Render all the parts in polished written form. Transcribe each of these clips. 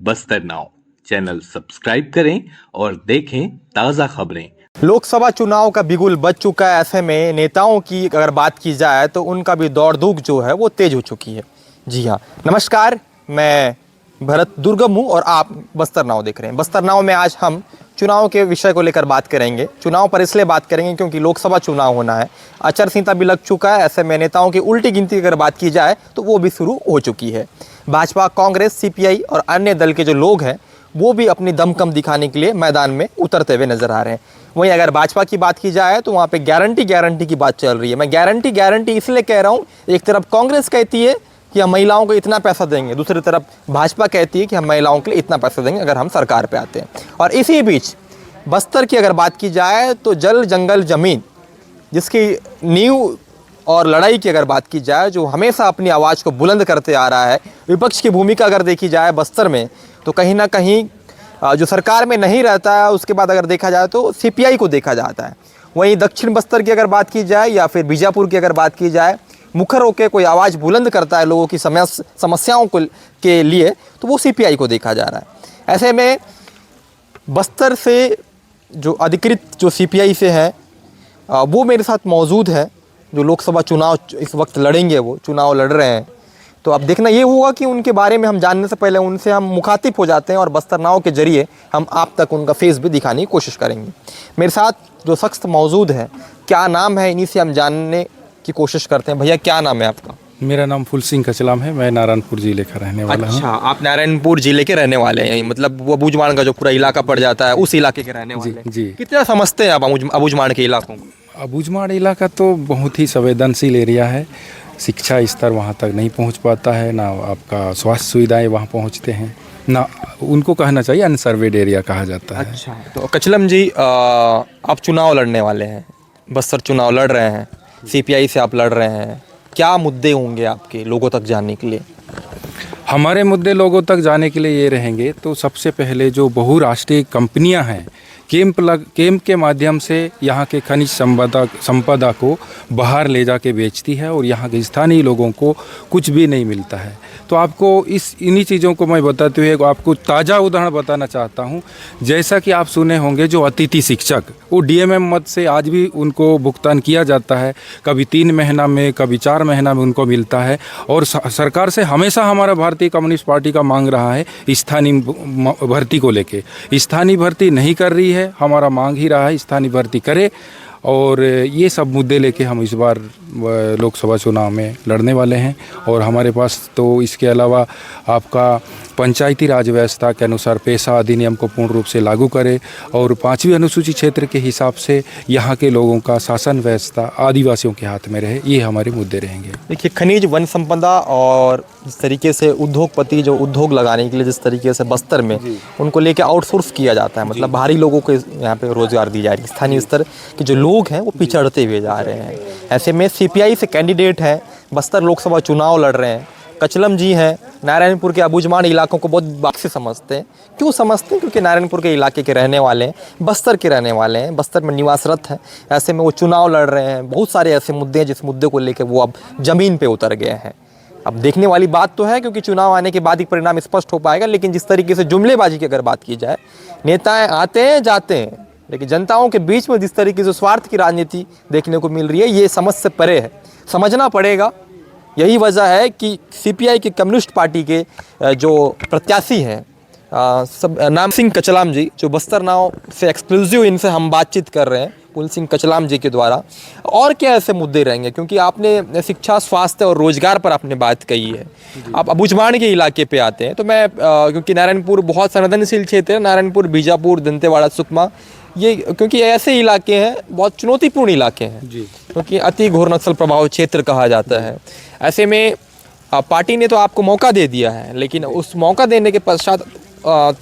Bastar now channel subscribe करें और देखें ताज़ा खबरें। लोकसभा चुनाव का बिगुल बज चुका है। ऐसे में नेताओं की अगर बात की जाए तो उनका भी दौड़ धूप जो है वो तेज हो चुकी है। जी हाँ, नमस्कार, मैं भरत दुर्गम हूँ और आप बस्तर नाउ देख रहे हैं। बस्तर नाउ में आज हम चुनाव के विषय को लेकर बात करेंगे। चुनाव पर इसलिए बात करेंगे क्योंकि लोकसभा चुनाव होना है, आचार संहिता भी लग चुका है। ऐसे में नेताओं की उल्टी गिनती अगर बात की जाए तो वो भी शुरू हो चुकी है। भाजपा, कांग्रेस, सीपीआई और अन्य दल के जो लोग हैं वो भी अपनी दमखम दिखाने के लिए मैदान में उतरते हुए नजर आ रहे हैं। वहीं अगर भाजपा की बात की जाए तो वहाँ पे गारंटी की बात चल रही है। मैं गारंटी इसलिए कह रहा हूँ, एक तरफ कांग्रेस कहती है कि हम महिलाओं को इतना पैसा देंगे, दूसरी तरफ भाजपा कहती है कि हम महिलाओं के लिए इतना पैसा देंगे अगर हम सरकार पे आते हैं। और इसी बीच बस्तर की अगर बात की जाए तो जल जंगल जमीन जिसकी नींव और लड़ाई की अगर बात की जाए, जो हमेशा अपनी आवाज़ को बुलंद करते आ रहा है, विपक्ष की भूमिका अगर देखी जाए बस्तर में तो कहीं ना कहीं जो सरकार में नहीं रहता है उसके बाद अगर देखा जाए तो सीपीआई को देखा जाता है। वहीं दक्षिण बस्तर की अगर बात की जाए या फिर बीजापुर की अगर बात की जाए, मुखर होकर कोई आवाज़ बुलंद करता है लोगों की समस्याओं को के लिए तो वो सीपीआई को देखा जा रहा है। ऐसे में बस्तर से जो अधिकृत जो सीपीआई से हैं वो मेरे साथ मौजूद है, जो लोकसभा चुनाव इस वक्त लड़ेंगे, वो चुनाव लड़ रहे हैं। तो अब देखना ये होगा कि उनके बारे में हम जानने से पहले उनसे हम मुखातिब हो जाते हैं और बस्तर नाउ के जरिए हम आप तक उनका फेस भी दिखाने की कोशिश करेंगे। मेरे साथ जो शख्स मौजूद है, क्या नाम है, इन्हीं से हम जानने की कोशिश करते हैं। भैया, क्या नाम है आपका? मेरा नाम फूल सिंह कचलाम है। मैं नारायणपुर जिले का रहने वाला हूँ। अच्छा, आप नारायणपुर जिले के रहने वाले हैं, मतलब वो अबूझमाड़ का जो पूरा इलाका पड़ जाता है उस इलाके के रहने वाले हैं। जी। कितना समझते हैं आप अबूझमाड़ के इलाकों को? अबूझमाड़ इलाका तो बहुत ही संवेदनशील एरिया है। शिक्षा स्तर वहाँ तक नहीं पहुँच पाता है, ना आपका स्वास्थ्य सुविधाएं वहाँ पहुँचते हैं, ना उनको कहना चाहिए अनसर्वेड एरिया कहा जाता है। अच्छा, तो कचलम जी, आप चुनाव लड़ने वाले हैं, बस्तर चुनाव लड़ रहे हैं, सीपीआई से आप लड़ रहे हैं, क्या मुद्दे होंगे आपके लोगों तक जाने के लिए? हमारे मुद्दे लोगों तक जाने के लिए ये रहेंगे तो सबसे पहले जो बहुराष्ट्रीय कंपनियां हैं कैंप के माध्यम से यहाँ के खनिज संपदा को बाहर ले जाके बेचती है और यहाँ के स्थानीय लोगों को कुछ भी नहीं मिलता है। तो आपको इन्हीं चीज़ों को मैं बताते हुए आपको ताज़ा उदाहरण बताना चाहता हूँ। जैसा कि आप सुने होंगे, जो अतिथि शिक्षक वो डीएमएम मद से आज भी उनको भुगतान किया जाता है, कभी 3 महीना में, कभी 4 महीना में उनको मिलता है। और सरकार से हमेशा हमारा भारतीय कम्युनिस्ट पार्टी का मांग रहा है स्थानीय भर्ती को लेके। स्थानीय भर्ती नहीं कर रही है, हमारा मांग ही रहा है स्थानीय भर्ती करे। और ये सब मुद्दे लेके हम इस बार लोकसभा चुनाव में लड़ने वाले हैं। और हमारे पास तो इसके अलावा आपका पंचायती राज व्यवस्था के अनुसार पेशा अधिनियम को पूर्ण रूप से लागू करे और 5वीं अनुसूची क्षेत्र के हिसाब से यहाँ के लोगों का शासन व्यवस्था आदिवासियों के हाथ में रहे, ये हमारे मुद्दे रहेंगे। देखिए, खनिज, वन संपदा और जिस तरीके से उद्योगपति जो उद्योग लगाने के लिए जिस तरीके से बस्तर में उनको लेके आउटसोर्स किया जाता है, मतलब बाहरी लोगों को यहाँ पे रोजगार दी जा रही है, स्थानीय स्तर के जो लोग हैं वो पिछड़ते हुए जा रहे हैं। ऐसे में सीपीआई से कैंडिडेट हैं, बस्तर लोकसभा चुनाव लड़ रहे हैं, कचलम जी हैं, नारायणपुर के अबूझमाड़ इलाकों को बहुत बात से समझते हैं। क्यों समझते हैं? क्योंकि नारायणपुर के इलाके के रहने वाले हैं, बस्तर के रहने वाले हैं, बस्तर में निवासरत हैं। ऐसे में वो चुनाव लड़ रहे हैं। बहुत सारे ऐसे मुद्दे हैं जिस मुद्दे को लेकर वो अब ज़मीन पे उतर गए हैं। अब देखने वाली बात तो है, क्योंकि चुनाव आने के बाद ही परिणाम स्पष्ट हो पाएगा। लेकिन जिस तरीके से जुमलेबाजी की अगर बात की जाए, नेताएँ आते हैं जाते हैं, लेकिन जनताओं के बीच में जिस तरीके से स्वार्थ की राजनीति देखने को मिल रही है, ये समझ से परे है, समझना पड़ेगा। यही वजह है कि सीपीआई के कम्युनिस्ट पार्टी के जो प्रत्याशी हैं, नाम सिंह कचलाम जी, जो बस्तर नाउ से एक्सक्लूसिव इनसे हम बातचीत कर रहे हैं, फूल सिंह कचलाम जी के द्वारा। और क्या ऐसे मुद्दे रहेंगे? क्योंकि आपने शिक्षा, स्वास्थ्य और रोजगार पर आपने बात कही है। आप अबूझमाड़ के इलाके पे आते हैं, तो मैं क्योंकि नारायणपुर बहुत संवेदनशील क्षेत्र है, नारायणपुर, बीजापुर, दंतेवाड़ा, सुकमा, ये क्योंकि ऐसे इलाके हैं, बहुत चुनौतीपूर्ण इलाके हैं जी, क्योंकि अति घोर नक्सल प्रभावित क्षेत्र कहा जाता है। ऐसे में पार्टी ने तो आपको मौका दे दिया है, लेकिन उस मौका देने के पश्चात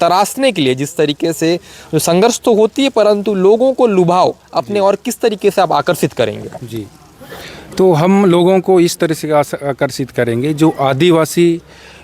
तराशने के लिए जिस तरीके से जो संघर्ष तो होती है, परंतु लोगों को लुभाओ अपने और किस तरीके से आप आकर्षित करेंगे? जी, तो हम लोगों को इस तरह से आकर्षित करेंगे, जो आदिवासी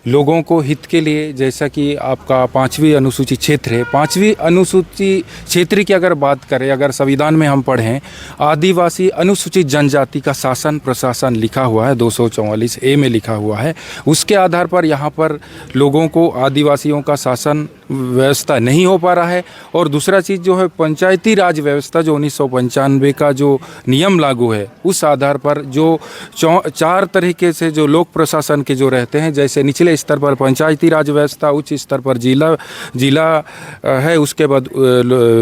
लोगों को हित के लिए, जैसा कि आपका 5वीं अनुसूची क्षेत्र है, 5वीं अनुसूची क्षेत्र की अगर बात करें, अगर संविधान में हम पढ़ें, आदिवासी अनुसूचित जनजाति का शासन प्रशासन लिखा हुआ है, 244A में लिखा हुआ है। उसके आधार पर यहाँ पर लोगों को, आदिवासियों का शासन व्यवस्था नहीं हो पा रहा है। और दूसरा चीज़ जो है, पंचायती राज व्यवस्था जो 1995 का जो नियम लागू है, उस आधार पर जो 4 तरीके से जो लोक प्रशासन के जो रहते हैं, जैसे निचले स्तर पर पंचायती राज व्यवस्था, उच्च स्तर पर जिला है, उसके बाद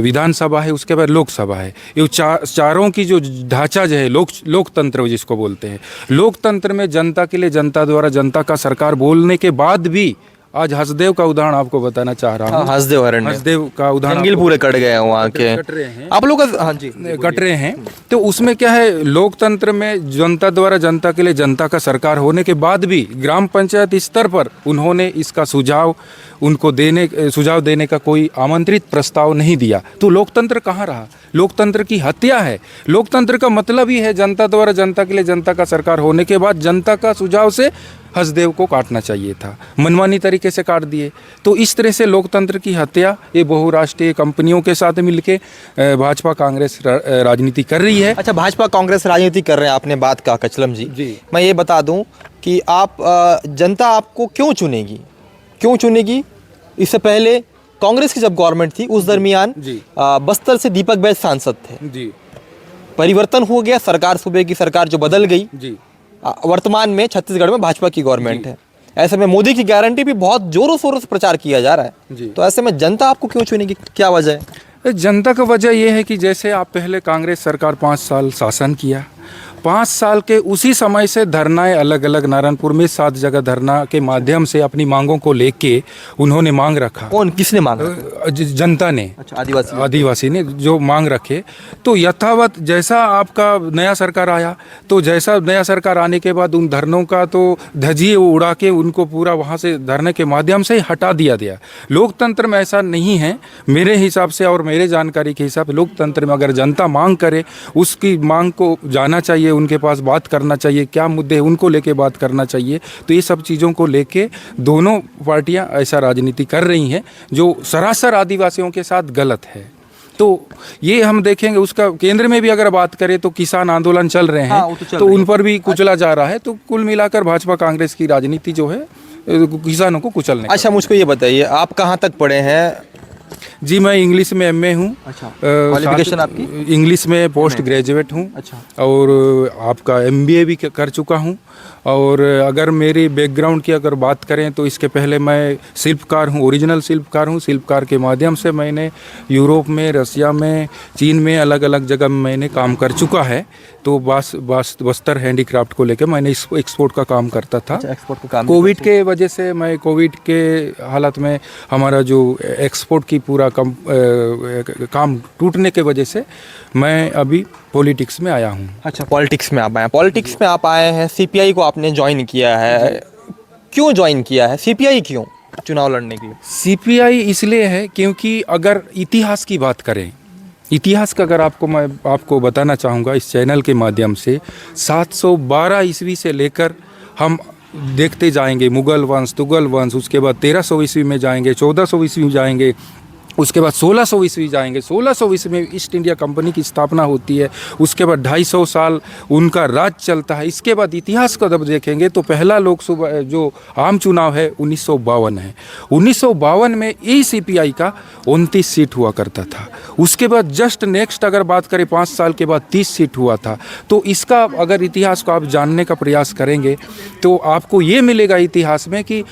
विधानसभा है, उसके बाद लोकसभा है। ये चारों की जो ढांचा जो है, लोकतंत्र जिसको बोलते हैं, लोकतंत्र में जनता के लिए, जनता द्वारा, जनता का सरकार बोलने के बाद भी आज हसदेव का उदाहरण आपको बताना चाह रहा हूँ। हसदेव हरण, हसदेव का उदाहरण, जंगल पूरे कट गए हैं वहाँ के, कट रहे हैं आप लोग का, हाँ जी, कट रहे हैं। तो उसमें क्या है, लोकतंत्र में जनता द्वारा, जनता के लिए, जनता का सरकार होने के बाद भी ग्राम पंचायत स्तर पर उन्होंने इसका सुझाव देने का कोई आमंत्रित प्रस्ताव नहीं दिया। तो लोकतंत्र कहाँ रहा? लोकतंत्र की हत्या है। लोकतंत्र का मतलब ही है जनता द्वारा, जनता के लिए, जनता का सरकार होने के बाद जनता का सुझाव से हसदेव को काटना चाहिए था, मनमानी तरीके से काट दिए। तो इस तरह से लोकतंत्र की हत्या ये बहुराष्ट्रीय कंपनियों के साथ मिलके भाजपा कांग्रेस राजनीति कर रही है। अच्छा, भाजपा कांग्रेस राजनीति कर रहे हैं, आपने बात कहा कचलम जी। मैं ये बता दूं कि आप जनता आपको क्यों चुनेगी? इससे पहले कांग्रेस की जब गवर्नमेंट थी, उस दरमियान बस्तर से दीपक बैज सांसद थे जी। परिवर्तन हो गया, सरकार, सूबे की सरकार जो बदल गई जी। वर्तमान में छत्तीसगढ़ में भाजपा की गवर्नमेंट है। ऐसे में मोदी की गारंटी भी बहुत जोरों शोरों से प्रचार किया जा रहा है जी। तो ऐसे में जनता आपको क्यों चुनेगी, क्या वजह है? जनता का वजह यह है कि जैसे आप पहले कांग्रेस सरकार 5 साल शासन किया, 5 साल के उसी समय से धरनाएं अलग अलग, नारायणपुर में 7 जगह धरना के माध्यम से अपनी मांगों को लेके उन्होंने मांग रखा। किसने मांगा? जनता ने। अच्छा, आदिवासी ने जो मांग रखे। तो यथावत जैसा आपका नया सरकार आया, तो जैसा नया सरकार आने के बाद उन धरनों का तो धजिए उड़ा के उनको पूरा वहाँ से धरने के माध्यम से हटा दिया गया। लोकतंत्र में ऐसा नहीं है मेरे हिसाब से, और मेरे जानकारी के हिसाब से लोकतंत्र में अगर जनता मांग करे, उसकी मांग को जाना चाहिए, उनके पास बात करना चाहिए, क्या मुद्दे हैं उनको लेके बात करना चाहिए। तो ये सब चीज़ों को लेके दोनों पार्टियां ऐसा राजनीति कर रही हैं जो सरासर आदिवासियों के साथ गलत है। तो ये हम देखेंगे, उसका केंद्र में भी अगर बात करें तो किसान आंदोलन चल रहे हैं, तो उन पर भी कुचला जा रहा है। तो कुल मिलाकर भाजपा कांग्रेस की राजनीति जो है किसानों को कुचलने। अच्छा, मुझको ये बताइए, आप कहाँ तक पढ़े हैं? जी, मैं इंग्लिश में MA हूँ। अच्छा, क्वालिफिकेशन आपकी? इंग्लिश में पोस्ट ग्रेजुएट हूँ। अच्छा, और आपका MBA भी कर चुका हूँ। और अगर मेरी बैकग्राउंड की अगर बात करें तो इसके पहले मैं शिल्पकार हूँ, ओरिजिनल शिल्पकार हूँ। शिल्पकार के माध्यम से मैंने यूरोप में, रसिया में, चीन में अलग अलग जगह मैंने काम कर चुका है। तो बस्तर हैंडीक्राफ्ट को लेकर मैंने एक्सपोर्ट का काम करता था। अच्छा, एक्सपोर्ट का काम। कोविड के वजह से मैं, कोविड के हालत में हमारा जो एक्सपोर्ट की पूरा काम टूटने के वजह से मैं अभी पॉलिटिक्स में आया हूँ। अच्छा, पॉलिटिक्स में आप आए हैं। पॉलिटिक्स में आप आए हैं, CPI को आपने ज्वाइन किया है। क्यों ज्वाइन किया है? CPI क्यों चुनाव लड़ने के लिए? CPI इसलिए है क्योंकि अगर इतिहास की बात करें, इतिहास का अगर मैं आपको बताना चाहूँगा इस चैनल के माध्यम से, 712 ईस्वी से लेकर हम देखते जाएंगे, मुगल वंश, तुगल वंश, उसके बाद 1300 ईस्वी में जाएंगे, 1400 ईस्वी में जाएंगे, उसके बाद 1600 ईस्वी जाएंगे। 1600 ईस्वी में ईस्ट इंडिया कंपनी की स्थापना होती है। उसके बाद 250 साल उनका राज चलता है। इसके बाद इतिहास को जब देखेंगे तो पहला लोकसभा जो आम चुनाव है 1952 है। 1952 में CPI का 29 सीट हुआ करता था। उसके बाद जस्ट नेक्स्ट अगर बात करें 5 साल के बाद 30 सीट हुआ था। तो इसका अगर इतिहास को आप जानने का प्रयास करेंगे तो आपको ये मिलेगा इतिहास में कि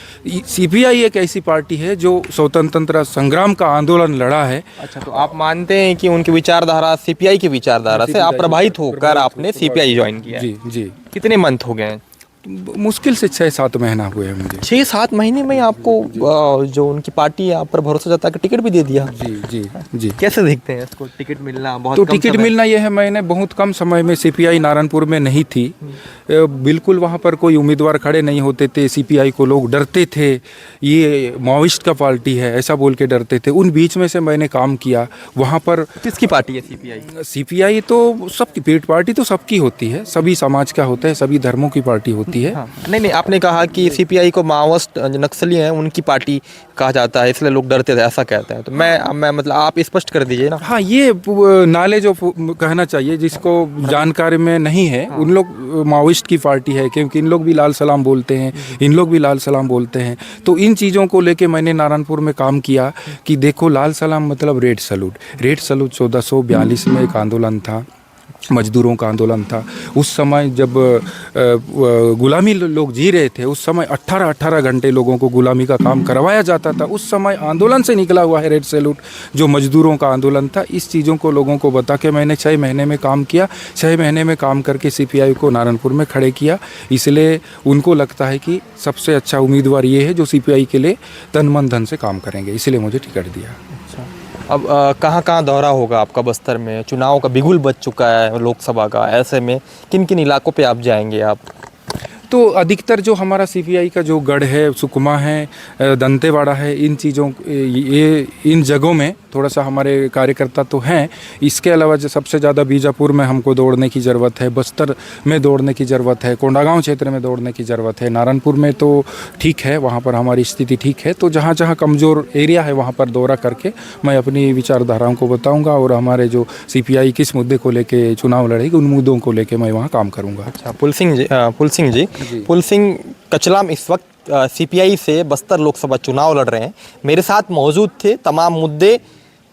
CPI एक ऐसी पार्टी है जो स्वतंत्रता संग्राम का आंदोलन लड़ा है। अच्छा, तो आप मानते हैं कि उनकी विचारधारा, CPI की विचारधारा से आप प्रभावित होकर आपने CPI ज्वाइन किया? जी। कितने मंथ हो गए? मुश्किल से 6-7 महीना हुए हैं मुझे। 6-7 महीने में आपको जो उनकी पार्टी है आप पर भरोसा जता के टिकट भी दे दिया? जी। कैसे देखते हैं इसको, टिकट मिलना? बहुत तो टिकट मिलना यह है, मैंने बहुत कम समय में, CPI नारायणपुर में नहीं थी, बिल्कुल वहाँ पर कोई उम्मीदवार खड़े नहीं होते थे। CPI को लोग डरते थे, ये माओइस्ट का पार्टी है ऐसा बोल के डरते थे। उन बीच में से मैंने काम किया वहाँ पर। किसकी पार्टी है CPI? CPI तो सबकी, पेट पार्टी तो सबकी होती है, सभी समाज का होता है, सभी धर्मों की पार्टी होती है। होती है। हाँ, नहीं नहीं, आपने कहा कि सीपीआई को माओवादी जो नक्सली हैं उनकी पार्टी कहा जाता है, इसलिए लोग डरते थे, ऐसा कहते हैं। तो मैं मतलब आप स्पष्ट कर दीजिए ना। हाँ, ये नाले जो कहना चाहिए, जिसको जानकारी में नहीं है, उन लोग माओइस्ट की पार्टी है, क्योंकि इन लोग भी लाल सलाम बोलते हैं, इन लोग भी लाल सलाम बोलते हैं। तो इन चीज़ों को लेके मैंने नारायणपुर में काम किया कि देखो, लाल सलाम मतलब रेड सैल्यूट। रेड सैल्यूट 1442 में एक आंदोलन था, मजदूरों का आंदोलन था। उस समय जब गुलामी लोग जी रहे थे, उस समय 18-18 घंटे लोगों को गुलामी का काम करवाया जाता था। उस समय आंदोलन से निकला हुआ है रेड सैल्यूट, जो मजदूरों का आंदोलन था। इस चीज़ों को लोगों को बता के मैंने 6 महीने में काम किया। 6 महीने में काम करके सीपीआई को नारायणपुर में खड़े किया। इसलिए उनको लगता है कि सबसे अच्छा उम्मीदवार ये है जो सीपीआई के लिए तन मन धन से काम करेंगे, इसलिए मुझे टिकट दिया। अब कहाँ कहाँ दौरा होगा आपका बस्तर में? चुनाव का बिगुल बज चुका है लोकसभा का, ऐसे में किन किन इलाकों पे आप जाएंगे आप? तो अधिकतर जो हमारा सीपीआई का जो गढ़ है, सुकमा है, दंतेवाड़ा है, इन चीज़ों ये इन जगहों में थोड़ा सा हमारे कार्यकर्ता तो हैं। इसके अलावा जो सबसे ज़्यादा बीजापुर में हमको दौड़ने की ज़रूरत है, बस्तर में दौड़ने की ज़रूरत है, कोंडागांव क्षेत्र में दौड़ने की ज़रूरत है। नारायणपुर में तो ठीक है, वहाँ पर हमारी स्थिति ठीक है। तो जहाँ जहाँ कमज़ोर एरिया है वहाँ पर दौरा करके मैं अपनी विचारधाराओं को बताऊँगा, और हमारे जो सीपीआई किस मुद्दे को लेके चुनाव लड़ेगी, उन मुद्दों को लेके मैं वहाँ काम करूँगा। अच्छा, पुल सिंह जी, पुल सिंह कचलाम इस वक्त सीपीआई से बस्तर लोकसभा चुनाव लड़ रहे हैं। मेरे साथ मौजूद थे। तमाम मुद्दे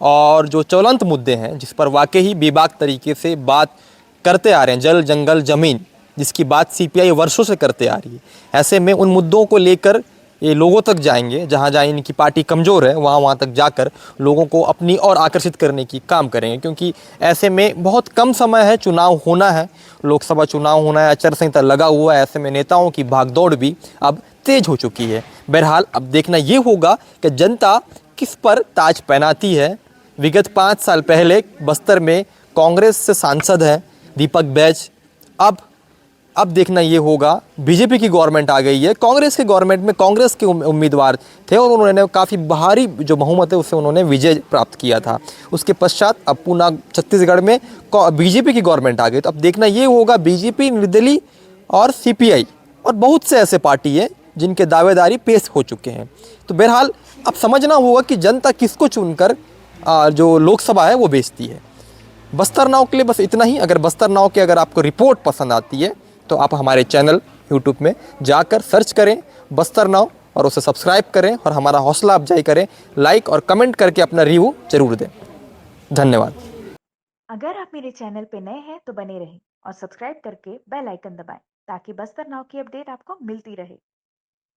और जो ज्वलंत मुद्दे हैं जिस पर वाकई बेबाक तरीके से बात करते आ रहे हैं, जल जंगल ज़मीन, जिसकी बात सीपीआई वर्षों से करते आ रही है, ऐसे में उन मुद्दों को लेकर ये लोगों तक जाएंगे। जहाँ जहाँ इनकी पार्टी कमज़ोर है वहाँ वहाँ तक जाकर लोगों को अपनी ओर आकर्षित करने की काम करेंगे, क्योंकि ऐसे में बहुत कम समय है, चुनाव होना है, लोकसभा चुनाव होना है, आचार संहिता लगा हुआ है। ऐसे में नेताओं की भागदौड़ भी अब तेज हो चुकी है। बहरहाल अब देखना ये होगा कि जनता किस पर ताज पहनाती है। विगत 5 साल पहले बस्तर में कांग्रेस से सांसद हैं दीपक बैज। अब देखना ये होगा, बीजेपी की गवर्नमेंट आ गई है, कांग्रेस की गवर्नमेंट में कांग्रेस के उम्मीदवार थे और उन्होंने काफ़ी भारी जो बहुमत है उससे उन्होंने विजय प्राप्त किया था। उसके पश्चात अब पूना छत्तीसगढ़ में बीजेपी की गवर्नमेंट आ गई। तो अब देखना ये होगा, बीजेपी, निर्दलीय और सीपीआई और बहुत से ऐसे पार्टी है जिनके दावेदारी पेश हो चुके हैं। तो बहरहाल अब समझना होगा कि जनता किसको चुनकर जो लोकसभा है वो बेचती है। बस्तर नाव के लिए बस इतना ही। अगर बस्तर नाव की अगर आपको रिपोर्ट पसंद आती है तो आप हमारे चैनल यूट्यूब में जाकर सर्च करें बस्तर नाव और उसे सब्सक्राइब करें और हमारा हौसला अफजाई करें। लाइक और कमेंट करके अपना रिव्यू जरूर दें। धन्यवाद। अगर आप मेरे चैनल पे नए हैं तो बने रहें और सब्सक्राइब करके बेल आइकन दबाएं ताकि बस्तर नाव की अपडेट आपको मिलती रहे।